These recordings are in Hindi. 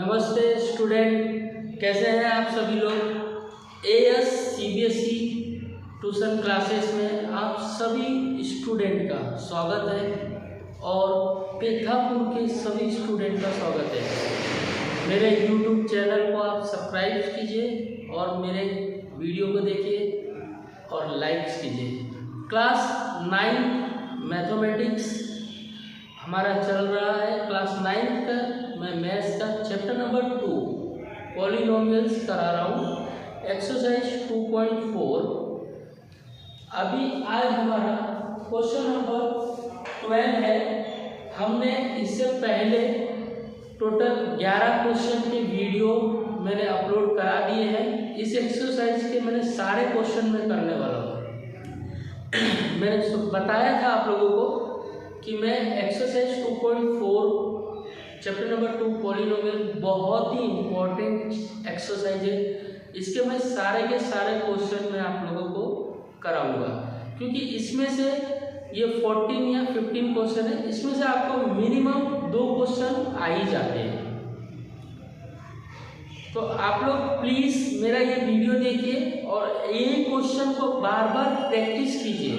नमस्ते स्टूडेंट, कैसे हैं आप सभी लोग। एएस सीबीएसई ट्यूशन क्लासेस में आप सभी स्टूडेंट का स्वागत है और पेथापुर के सभी स्टूडेंट का स्वागत है। मेरे यूट्यूब चैनल को आप सब्सक्राइब कीजिए और मेरे वीडियो को देखिए और लाइक्स कीजिए। क्लास 9 मैथमेटिक्स हमारा चल रहा है। क्लास 9 का मैं मैथ्स का चैप्टर नंबर 2 पॉलिनोमियल्स करा रहा हूँ, एक्सरसाइज 2.4। अभी आज हमारा क्वेश्चन नंबर 12 है। हमने इससे पहले टोटल 11 क्वेश्चन के वीडियो मैंने अपलोड करा दिए हैं। इस एक्सरसाइज के मैंने सारे क्वेश्चन में करने वाला हूँ। मैंने बताया था आप लोगों को कि मैं एक्सरसाइज 2.4 चैप्टर नंबर 2 पॉलिनोमियल बहुत ही इम्पोर्टेंट एक्सरसाइज है। इसके मैं सारे के सारे क्वेश्चन मैं आप लोगों को कराऊंगा, क्योंकि इसमें से ये 14 या 15 क्वेश्चन है। इसमें से आपको मिनिमम 2 क्वेश्चन आ ही जाते हैं। तो आप लोग प्लीज़ मेरा ये वीडियो देखिए और एक क्वेश्चन को बार बार प्रैक्टिस कीजिए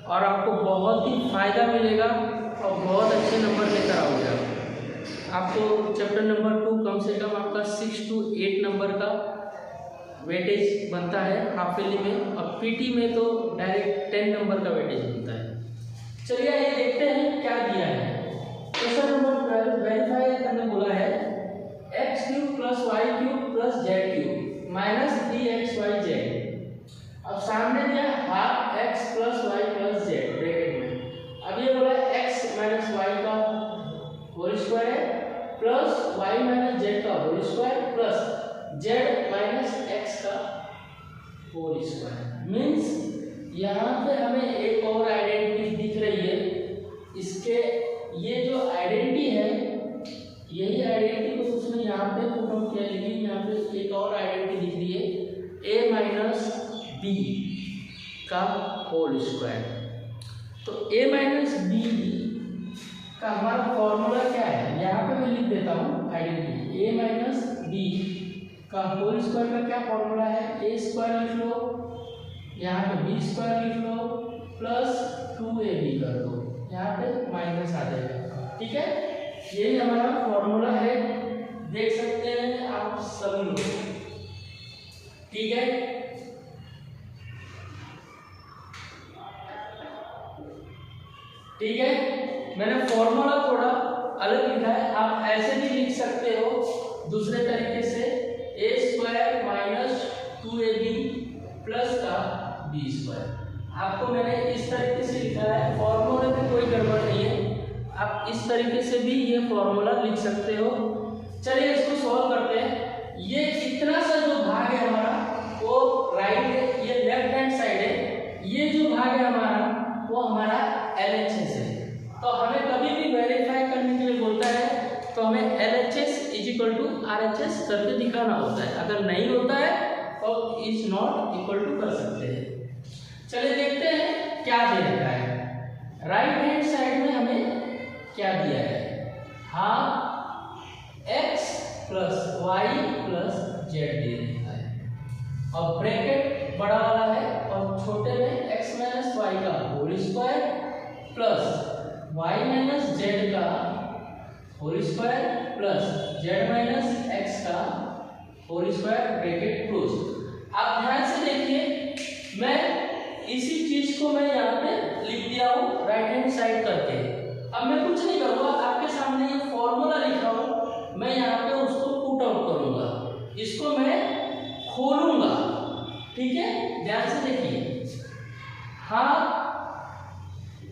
और आपको बहुत ही फायदा मिलेगा और बहुत अच्छे नंबर लेकर आओगे। आपको चैप्टर नंबर 2 कम से कम आपका 6 to 8 नंबर का वेटेज बनता है हाफ ईयरली में, और पीटी में तो डायरेक्ट 10 नंबर का वेटेज बनता है। चलिए ये देखते हैं क्या दिया है। क्वेश्चन नंबर 12 वेरीफाई करने बोला है x³ + y³ + z³ minus 3xyz। अब सामने दिया half x + y + z bracket में। अब ये बोला x - y का होल स्क्वायर है प्लस y - z का whole square plus z - x का होल स्क्वायर। मीन्स यहाँ पे हमें एक और आइडेंटिटी दिख रही है। इसके ये जो आइडेंटिटी है, यही आइडेंटिटी को उसने यहाँ पे पुट आउट किया, लेकिन यहाँ पे एक और आइडेंटिटी दिख रही है a - b का होल स्क्वायर। तो a - b का हमारा फॉर्मूला क्या है, यहाँ पे मैं लिख देता हूँ आइडेंटिटी। a - b का होल स्क्वायर का क्या फॉर्मूला है, a² लिख लो, यहाँ पे b² लिख लो प्लस 2ab कर दो, यहाँ पे माइनस आ जाएगा। ठीक है, यही हमारा फॉर्मूला है, देख सकते हैं आप सभी लोग। ठीक है, ठीक है, मैंने फॉर्मूला थोड़ा अलग लिखा है। आप ऐसे भी लिख सकते हो दूसरे तरीके से, a² - 2ab प्लस का b²। आपको मैंने इस तरीके से लिखा है, फॉर्मूले में कोई गड़बड़ नहीं है। आप इस तरीके से भी ये फॉर्मूला लिख सकते हो। चलिए इसको सॉल्व करते हैं। ये इतना सा जो भाग है हमारा वो राइट है, ये लेफ्ट हैंड साइड है। ये जो भाग है हमारा वो हमारा LHS है। तो हमें कभी भी वेरीफाई करने के लिए बोलता है तो हमें LHS = RHS करके दिखाना होता है। अगर नहीं होता है तो इज नॉट इक्वल टू कर सकते हैं। चलिए देखते हैं क्या दे रखा है। राइट हैंड साइड में हमें क्या दिया है, हाफ x + y + z दे रखा है और ब्रैकेट बड़ा वाला है और छोटे में x - y का whole square plus y - z का whole square plus z - x का होल स्क्वायर ब्रैकेट क्लोज। आप ध्यान से देखिए, मैं इसी चीज को मैं यहाँ पे लिख दिया हूँ राइट हैंड साइड करके। अब मैं कुछ नहीं करूँगा, आपके सामने ये फॉर्मूला लिखा हूँ, मैं यहाँ पे उसको पुट आउट करूँगा, इसको मैं खोलूँगा। ठीक है, ध्यान से देखिए, हाफ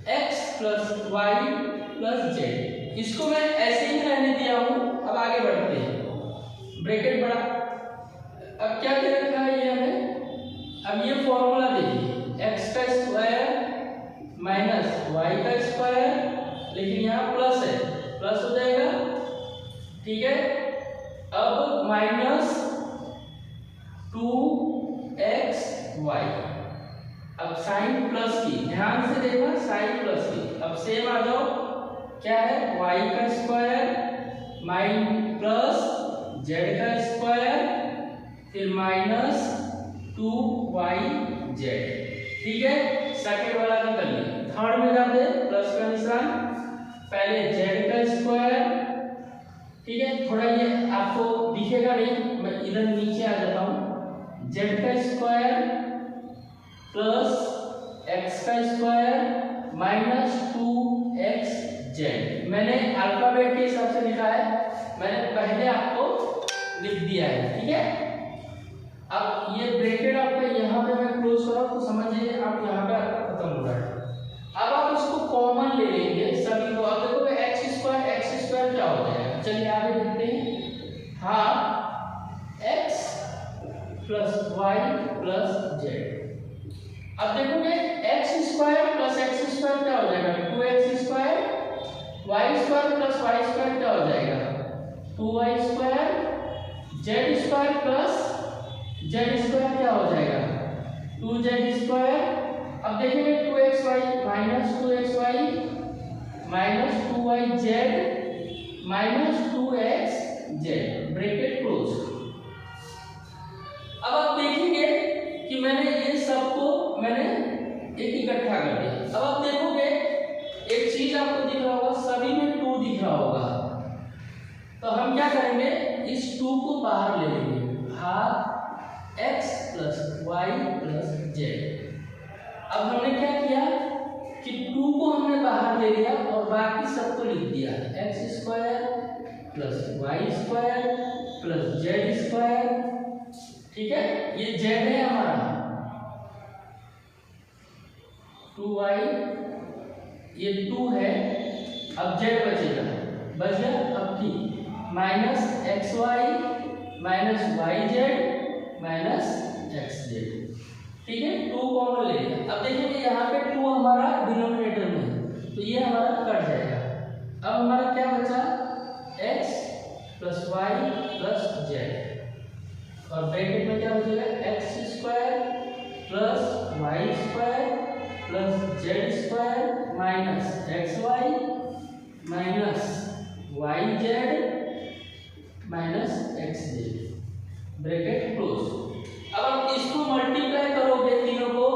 x + y + z, इसको मैं ऐसे ही रहने दिया हूँ। अब आगे बढ़ते हैं, ब्रैकेट बड़ा। अब क्या कर रखा है ये हमें, अब ये फॉर्मूला देखिए, x² - y², लेकिन यहाँ प्लस है, प्लस हो जाएगा। ठीक है, अब -2xy, अब साइन प्लस की, ध्यान से देखना, साइन प्लस की। अब सेम आ जाओ, क्या है y² प्लस जेड का स्क्वायर फिर माइनस 2yz। ठीक है, सेकंड वाला भी कर लिया। थर्ड में जाते प्लस का निशान, पहले जेड का स्क्वायर, ठीक है, थोड़ा ये आपको दिखेगा नहीं, मैं इधर नीचे आ जाता हूँ। जेड का स्क्वायर प्लस एक्स का स्क्वायर माइनस 2xz। मैंने अल्फाबेट के हिसाब से लिखा है, मैंने पहले आपको लिख दिया है। ठीक है, अब ये ब्रैकेट आपका यहाँ पे मैं क्लोज करा तो समझिए आप यहाँ पे आपका खत्म हो रहा है। अब आप इसको कॉमन ले लेंगे सभी को। अब देखो एक्स स्क्वायर क्या हो जाएगा, चलिए आगे देखते हैं। Half x plus y plus z. अब देखोगे x square plus x square क्या हो जाएगा, 2x square, y square plus y square क्या हो जाएगा, 2y square, z square plus z square क्या हो जाएगा, 2z स्क्वायर। अब देखेंगे 2xy minus 2xy minus 2yz minus 2xz, bracket close. अब आप देखेंगे कि मैंने ये सबको मैंने एक इकट्ठा कर दिया। अब आप देखोगे एक चीज आपको दिख रहा होगा, सभी में 2 दिख रहा होगा, तो हम क्या करेंगे, इस 2 को बाहर ले लेंगे, half x plus y plus z. अब हमने क्या किया कि 2 को हमने बाहर ले लिया और बाकी सबको लिख दिया, x square plus y square plus z square. ठीक है, ये जेड है हमारा, 2y, ये 2 है, अब जेड बचेगा, बच गया। अब ठीक, minus x y minus y z minus x z. ठीक है, 2 कॉमन ले लिया। अब देखिए यहाँ पे 2 हमारा डिनोमिनेटर में है, तो ये हमारा कट जाएगा। अब हमारा क्या बचा, x plus y plus z, और ब्रैकेट में क्या बचेगा, x square plus y square plus z square minus x y minus y z minus x z, bracket close. अब आप इसको मल्टीप्लाई करोगे तीनों को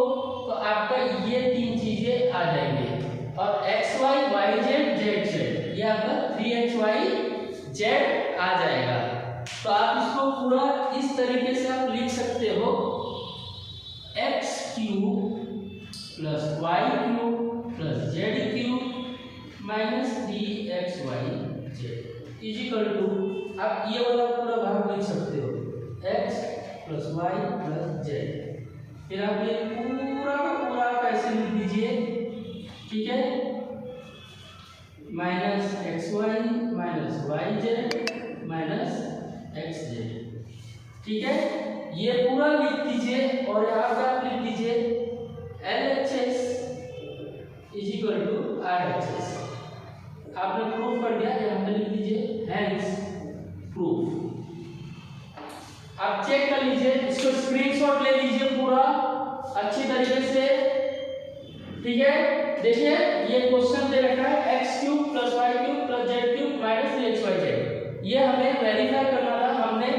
तो आपका ये 3 चीजें आ जाएंगे, और x y y z z z, ये आपका 3xy जेड आ जाएगा। तो आप इसको पूरा इस तरीके से आप लिख सकते हो, x cube plus y cube plus z cube minus 3xy z equal to, आप ये वाला पूरा भाग लिख सकते हो, x plus y plus z. फिर आप ये पूरा का पूरा कैसे लिख दीजिए, ठीक है, minus x y minus y z minus x z. ठीक है, ये पूरा लिख दीजिए और यहाँ पे आप लिख दीजिए LHS is equal to RHS। आपने प्रूफ कर दिया, यहाँ पे लिख दीजिए हेंस प्रूफ। आप चेक कर लीजिए, इसको स्क्रीनशॉट ले लीजिए पूरा अच्छी तरीके से। ठीक है, देखिए ये क्वेश्चन दे रखा है x cube plus y cube plus z cube minus 3xyz। ये हमें वेरीफाई करना था, हमने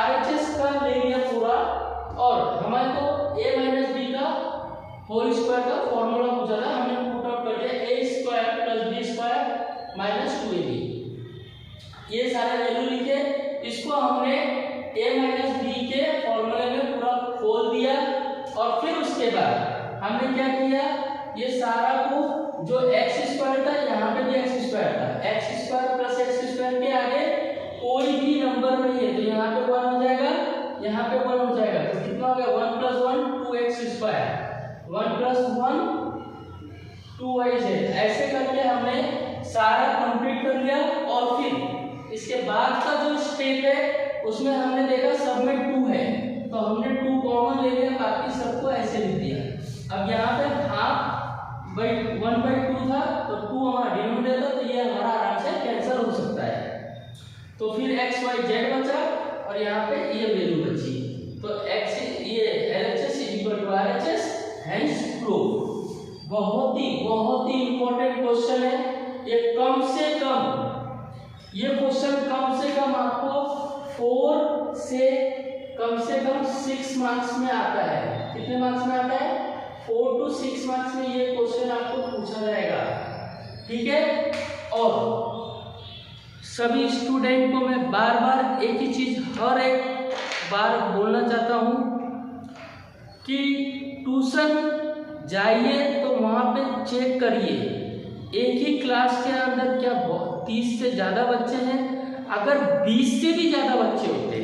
RHS का ले लिया पूरा, और हमारे को a माइनस b का होल स्क्वायर का फॉर्मूला पूछा था, हमने पुट आउट कर दिया a square plus b square minus 2ab। ये सारे वैल्यू लिखे, इसको हमने a माइनस b के फॉर्मूले में पूरा खोल दिया, और फिर उसके बाद हमने क्या किया, ये सारा को जो x स्क्वायर था, यहाँ पे भी x स्क्वायर था, x square plus x square के आगे कोई भी नंबर नहीं है, तो यहाँ पे 1 हो जाएगा, यहाँ पे 1 हो जाएगा, तो कितना हो गया, 1 plus 1 2x square, 1 plus 1 2yz। ऐसे करके हमने सारा कंप्लीट कर लिया, और फिर इसके बाद का जो स्टेप है उसमें हमने देखा सब में 2 है, तो हमने 2 कॉमन ले लिया, बाकी सबको ऐसे लिख दिया। अब यहाँ पे हाफ 1/2 था, तो 2 हमारा डिनोमिनेटर था, तो ये हमारा आराम से कैंसिल हो सकता है। तो फिर x y z बचा, और यहाँ पे ये वैल्यू बची, तो x ये LHS equal to RHS, hence proof. बहुत ही इंपॉर्टेंट क्वेश्चन है ये, कम से कम ये क्वेश्चन कम से कम आपको 4 से कम 6 मार्क्स में आता है। कितने मार्क्स में आता है? 4 to 6 मार्क्स में ये क्वेश्चन आपको पूछा जाएगा। ठीक है, और सभी स्टूडेंट को मैं बार बार एक ही चीज हर एक बार बोलना चाहता हूँ कि ट्यूशन जाइए तो वहाँ पे चेक करिए एक ही क्लास के अंदर क्या 30 से ज़्यादा बच्चे हैं। अगर 20 से भी ज़्यादा बच्चे होते,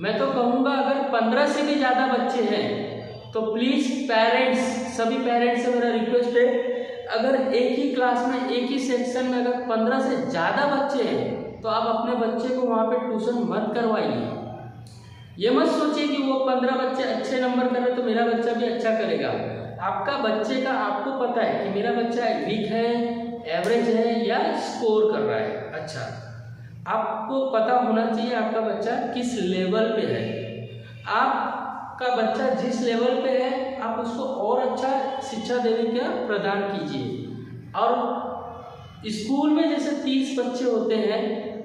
मैं तो कहूँगा अगर 15 से भी ज़्यादा बच्चे हैं तो प्लीज़ पेरेंट्स, सभी पेरेंट्स से मेरा रिक्वेस्ट है, अगर एक ही क्लास में एक ही सेक्शन में अगर 15 से ज़्यादा बच्चे हैं तो आप अपने बच्चे को वहाँ पे ट्यूशन मत करवाइए। ये मत सोचिए कि वो 15 बच्चे अच्छे नंबर कर रहे तो मेरा बच्चा भी अच्छा करेगा। आपका बच्चे का आपको पता है कि मेरा बच्चा वीक है, एवरेज है या स्कोर कर रहा है अच्छा, आपको पता होना चाहिए आपका बच्चा किस लेवल पे है। आपका बच्चा जिस लेवल पे है आप उसको और अच्छा शिक्षा देने का प्रदान कीजिए। और स्कूल में जैसे 30 बच्चे होते हैं,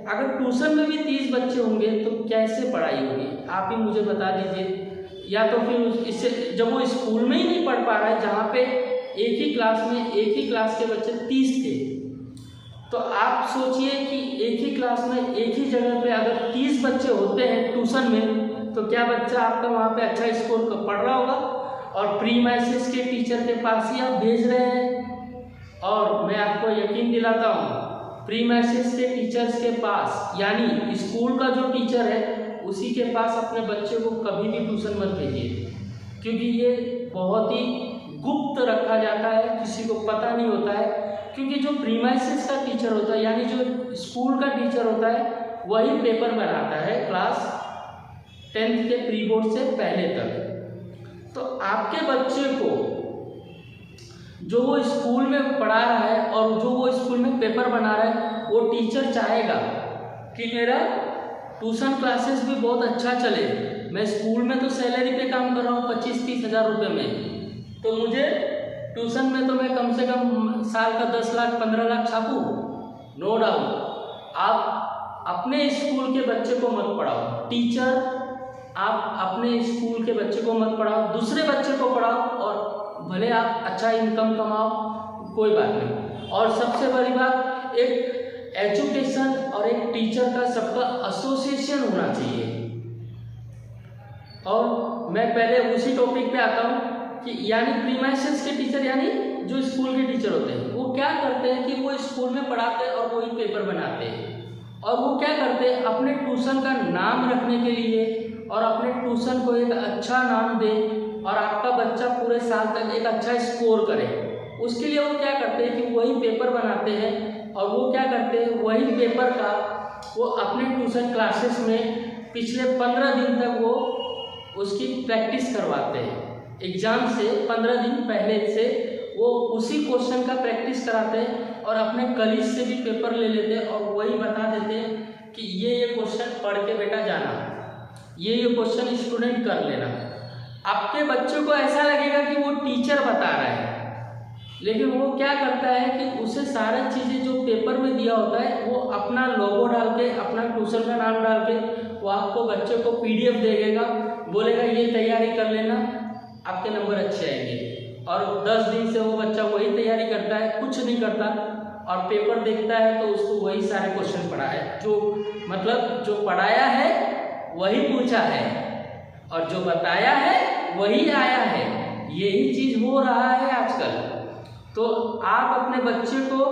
अगर ट्यूशन में भी 30 बच्चे होंगे तो कैसे पढ़ाई होगी आप ही मुझे बता दीजिए। या तो फिर इससे जब वो स्कूल में ही नहीं पढ़ पा रहा है जहाँ पे एक ही क्लास के बच्चे 30 थे, तो आप सोचिए कि एक ही क्लास में एक ही जगह पे अगर 30 बच्चे होते हैं ट्यूशन में तो क्या बच्चा आपका वहाँ पे अच्छा स्कोर पढ़ रहा होगा। और प्री मैसेज के टीचर के पास ही आप भेज रहे हैं, और मैं आपको यकीन दिलाता हूँ प्री मैसेज के टीचर्स के पास यानी स्कूल का जो टीचर है उसी के पास अपने बच्चे को कभी भी ट्यूशन मत भेजिए, क्योंकि ये बहुत ही गुप्त रखा जाता है, किसी को पता नहीं होता है। क्योंकि जो प्री मैसेज का टीचर होता है यानी जो स्कूल का टीचर होता है वही पेपर बनाता है क्लास 10th के प्री बोर्ड से पहले तक। तो आपके बच्चे को जो वो स्कूल में पढ़ा रहा है और जो वो स्कूल में पेपर बना रहा है वो टीचर चाहेगा कि मेरा ट्यूशन क्लासेस भी बहुत अच्छा चले। मैं स्कूल में तो सैलरी पे काम कर रहा हूँ 25-30 हज़ार रुपये में, तो मुझे ट्यूशन में तो मैं कम से कम साल का 10 लाख 15 लाख छापूँ। नो डाउट आप अपने स्कूल के बच्चे को मत पढ़ाओ, टीचर आप अपने स्कूल के बच्चे को मत पढ़ाओ, दूसरे बच्चे को पढ़ाओ और भले आप अच्छा इनकम कमाओ, कोई बात नहीं। और सबसे बड़ी बात, एक एजुकेशन और एक टीचर का सबका एसोसिएशन होना चाहिए। और मैं पहले उसी टॉपिक पे आता हूँ कि यानी प्री मैसेज के टीचर यानी जो स्कूल के टीचर होते हैं वो क्या करते हैं कि वो स्कूल में पढ़ाते हैं और वही पेपर बनाते हैं। और वो क्या करते हैं अपने ट्यूशन का नाम रखने के लिए और अपने ट्यूशन को एक अच्छा नाम दे और आपका बच्चा पूरे साल तक एक अच्छा स्कोर करे, उसके लिए वो क्या करते हैं कि वही पेपर बनाते हैं। और वो क्या करते हैं वही पेपर का वो अपने ट्यूशन क्लासेस में पिछले 15 दिन तक वो उसकी प्रैक्टिस करवाते हैं। एग्ज़ाम से 15 दिन पहले से वो उसी क्वेश्चन का प्रैक्टिस कराते हैं और अपने कलीग से भी पेपर ले लेते हैं और वही बता देते हैं कि ये क्वेश्चन पढ़ के बेटा जाना, ये क्वेश्चन स्टूडेंट कर लेना। आपके बच्चों को ऐसा लगेगा कि वो टीचर बता रहा है, लेकिन वो क्या करता है कि उसे सारी चीज़ें जो पेपर में दिया होता है वो अपना लोगो डाल के अपना ट्यूशन का नाम डाल के वो आपको बच्चे को PDF दे देगा, बोलेगा ये तैयारी कर लेना, आपके नंबर अच्छे आएंगे। और 10 दिन से वो बच्चा वही तैयारी करता है, कुछ नहीं करता, और पेपर देखता है तो उसको वही सारे क्वेश्चन पढ़ा है, जो मतलब जो पढ़ाया है वही पूछा है और जो बताया है वही आया है। यही चीज़ हो रहा है आजकल। तो आप अपने बच्चे को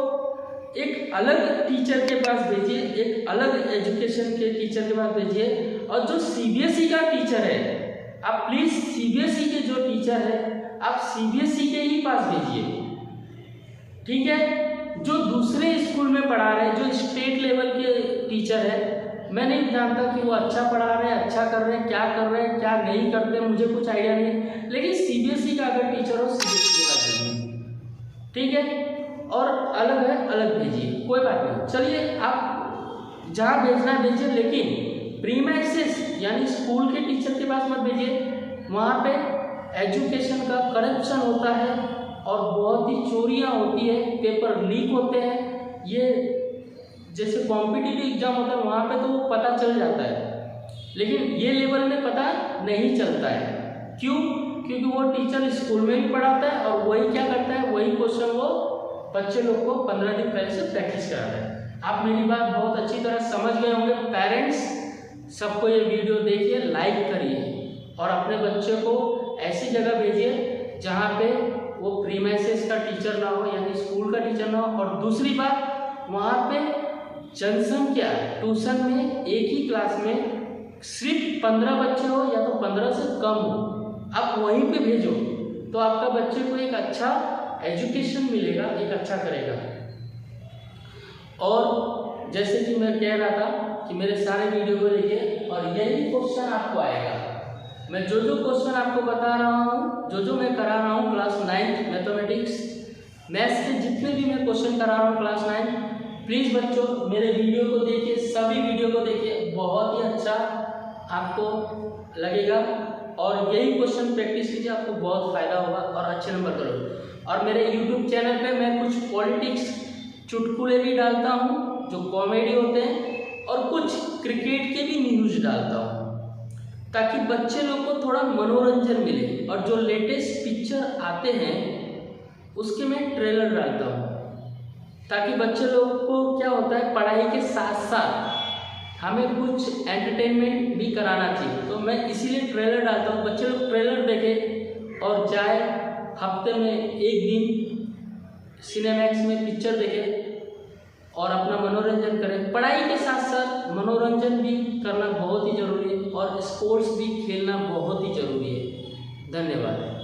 एक अलग टीचर के पास भेजिए, एक अलग एजुकेशन के टीचर के पास भेजिए। और जो CBSE का टीचर है, आप प्लीज़ CBSE के जो टीचर है आप CBSE के ही पास भेजिए, ठीक है। जो दूसरे स्कूल में पढ़ा रहे हैं, जो स्टेट लेवल के टीचर है, मैं नहीं जानता कि वो अच्छा पढ़ा रहे हैं, अच्छा कर रहे हैं, क्या कर रहे हैं, क्या नहीं करते, मुझे कुछ आइडिया नहीं। लेकिन CBSE का अगर टीचर हो CBSE का भेजिए, ठीक है। और अलग है अलग भेजिए, कोई बात नहीं। चलिए आप जहाँ भेजना भेजिए, लेकिन प्री मैसेज यानी स्कूल के टीचर के पास मत भेजिए। वहाँ पे एजुकेशन का करप्शन होता है और बहुत ही चोरियाँ होती है, पेपर लीक होते हैं। ये जैसे कॉम्पिटिटिव एग्जाम होता है वहाँ पे तो वो पता चल जाता है, लेकिन ये लेवल में पता नहीं चलता है। क्यों? क्योंकि वो टीचर स्कूल में भी पढ़ाता है और वही क्या करता है, वही क्वेश्चन वो बच्चे लोग को 15 दिन पहले से प्रैक्टिस कराता है। आप मेरी बात बहुत अच्छी तरह समझ गए होंगे। पेरेंट्स सबको ये वीडियो देखिए, लाइक करिए और अपने बच्चे को ऐसी जगह भेजिए जहाँ पे वो प्रीमाइसेस का टीचर ना हो, यानी स्कूल का टीचर ना हो। और दूसरी बात, वहाँ पे जनसंख्या ट्यूशन में एक ही क्लास में सिर्फ 15 बच्चे हो या तो 15 से कम हो, आप वहीं पे भेजो तो आपका बच्चे को एक अच्छा एजुकेशन मिलेगा, एक अच्छा करेगा। और जैसे कि मैं कह रहा था कि मेरे सारे वीडियो को देखिए और यही क्वेश्चन आपको आएगा। मैं जो जो क्वेश्चन आपको बता रहा हूँ, जो जो मैं करा रहा हूँ क्लास 9 मैथमेटिक्स मैथ्स के जितने भी मैं क्वेश्चन करा रहा हूँ क्लास 9, प्लीज़ बच्चों मेरे वीडियो को देखिए, सभी वीडियो को देखिए, बहुत ही अच्छा आपको लगेगा और यही क्वेश्चन प्रैक्टिस कीजिए, आपको बहुत फायदा होगा और अच्छे नंबर करोगे। और मेरे YouTube चैनल पे मैं कुछ पॉलिटिक्स चुटकुले भी डालता हूँ जो कॉमेडी होते हैं और कुछ क्रिकेट के भी न्यूज़ डालता हूँ ताकि बच्चे लोग को थोड़ा मनोरंजन मिले। और जो लेटेस्ट पिक्चर आते हैं उसके मैं ट्रेलर डालता हूँ ताकि बच्चे लोग को क्या होता है, पढ़ाई के साथ साथ हमें कुछ एंटरटेनमेंट भी कराना चाहिए, तो मैं इसीलिए ट्रेलर डालता हूँ। बच्चे लोग ट्रेलर देखें और जाए हफ्ते में एक दिन सिनेमैक्स में पिक्चर देखें और अपना मनोरंजन करें। पढ़ाई के साथ साथ मनोरंजन भी करना बहुत ही ज़रूरी है और स्पोर्ट्स भी खेलना बहुत ही ज़रूरी है। धन्यवाद।